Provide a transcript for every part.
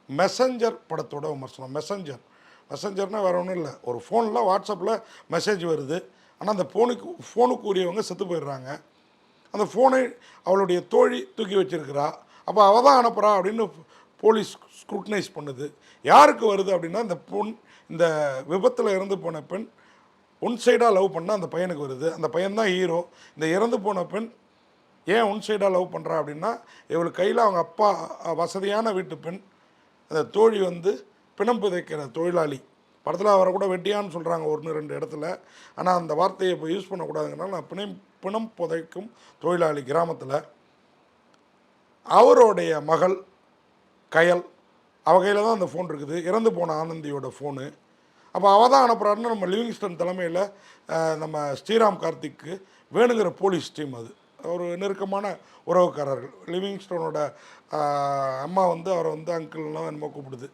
Messenger படத்தோட விமர்சனம். மெசஞ்சர்னால் வேறு ஒன்றும் இல்லை, ஒரு ஃபோனில் வாட்ஸ்அப்பில் மெசேஜ் வருது, ஆனால் அந்த ஃபோனுக்கு உரியவங்க செத்து போயிடுறாங்க. அந்த ஃபோனை அவளுடைய தோழி தூக்கி வச்சிருக்கிறா. அப்போ அவள் தான் அனுப்புகிறா அப்படின்னு போலீஸ் ஸ்க்ரூட்டனைஸ் பண்ணுது. யாருக்கு வருது அப்படின்னா இந்த விபத்தில் இறந்து போன பெண் ஒன் சைடாக லவ் பண்ணால் அந்த பையனுக்கு வருது. அந்த பையன்தான் ஹீரோ. இந்த இறந்து போன பெண் ஏன் ஒன் சைடாக லவ் பண்ணுறா அப்படின்னா, இவளுக்கு கையில் அவங்க அப்பா வசதியான வீட்டு பெண், அந்த தோழி பிணம் புதைக்கிற தொழிலாளி. படத்தில் அவரை கூட வெட்டியான்னு சொல்கிறாங்க 1-2 இடத்துல. ஆனால் அந்த வார்த்தையை இப்போ யூஸ் பண்ணக்கூடாதுங்கனால நான் பிணம் புதைக்கும் தொழிலாளி கிராமத்தில் அவருடைய மகள் கயல், அவ கையில் தான் அந்த ஃபோன் இருக்குது, இறந்து போன ஆனந்தியோட ஃபோனு. அப்போ அவள் தான் அனுப்புகிறாருன்னு நம்ம லிவிங்ஸ்டன் தலைமையில் நம்ம ஸ்ரீராம் கார்த்திக்கு வேணுங்கிற போலீஸ் டீம், அது ஒரு நெருக்கமான உறவுக்காரர்கள். லிவிங்ஸ்டனோட அம்மா அவரை அங்கிள்லாம் என்னமோ கூப்பிடுது.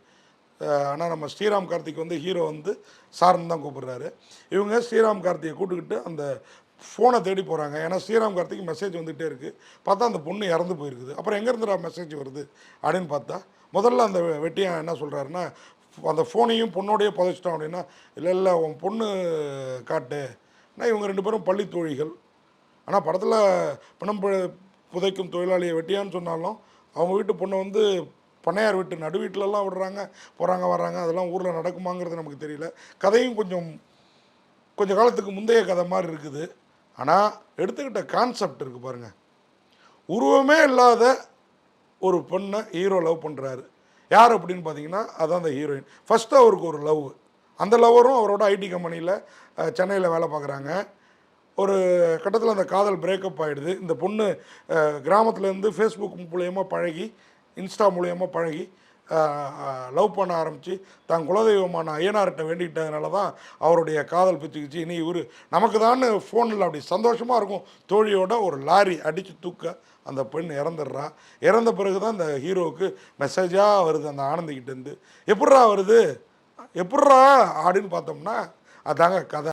ஆனால் நம்ம ஸ்ரீராம் கார்த்திக் ஹீரோ சார்னு தான் கூப்பிட்றாரு. இவங்க ஸ்ரீராம் கார்த்திகை கூப்பிட்டுக்கிட்டு அந்த ஃபோனை தேடி போகிறாங்க. ஏன்னா ஸ்ரீராம் கார்த்திக் மெசேஜ் வந்துகிட்டே இருக்குது. பார்த்தா அந்த பொண்ணு இறந்து போயிருக்குது. அப்புறம் எங்கேருந்துடா மெசேஜ் வருது அப்படின்னு பார்த்தா, முதல்ல அந்த வெட்டியன் என்ன சொல்கிறாருன்னா, அந்த ஃபோனையும் பொண்ணோடையே புதைச்சிட்டோம் அப்படின்னா, இல்லை உன் பொண்ணு காட்டு. ஆனால் இவங்க 2 பேரும் பள்ளி தோழிகள். ஆனால் படத்தில் பிணம் புதைக்கும் தொழிலாளியை வெட்டியான்னு சொன்னாலும் அவங்க வீட்டு பொண்ணை பண்ணையார் வீட்டு நடு வீட்டிலலாம் விடுறாங்க, போகிறாங்க வர்றாங்க. அதெல்லாம் ஊரில் நடக்குமாங்கிறது நமக்கு தெரியல. கதையும் கொஞ்சம் காலத்துக்கு முந்தைய கதை மாதிரி இருக்குது. ஆனால் எடுத்துக்கிட்ட கான்செப்ட் இருக்குது பாருங்கள். உருவமே இல்லாத ஒரு பெண்ணை ஹீரோ லவ் பண்ணுறாரு. யார் அப்படின்னு பார்த்தீங்கன்னா, அதுதான் அந்த ஹீரோயின். ஃபஸ்ட்டு அவருக்கு ஒரு லவ், அந்த லவரும் அவரோட ஐடி கம்பெனியில் சென்னையில் வேலை பார்க்குறாங்க. ஒரு கட்டத்தில் அந்த காதல் பிரேக்கப் ஆகிடுது. இந்த பொண்ணு கிராமத்துலேருந்து ஃபேஸ்புக் மூலயமா பழகி, இன்ஸ்டா மூலயமா பழகி லவ் பண்ண ஆரம்பித்து தான் குலதெய்வமான ஐயனார்கிட்ட வேண்டிக்கிட்டதுனால தான் அவருடைய காதல் பிச்சுக்கிச்சு. இனி நமக்கு தான் ஃபோனில் அப்படி சந்தோஷமாக இருக்கும். தோழியோட ஒரு லாரி அடித்து தூக்க அந்த பெண் இறந்துடுறா. இறந்த பிறகு தான் இந்த ஹீரோவுக்கு மெசேஜாக வருது அந்த ஆனந்திக்கிட்டேருந்து. எப்பட்றா வருது, எப்பட்றா அப்படின்னு பார்த்தோம்னா அதாங்க கதை.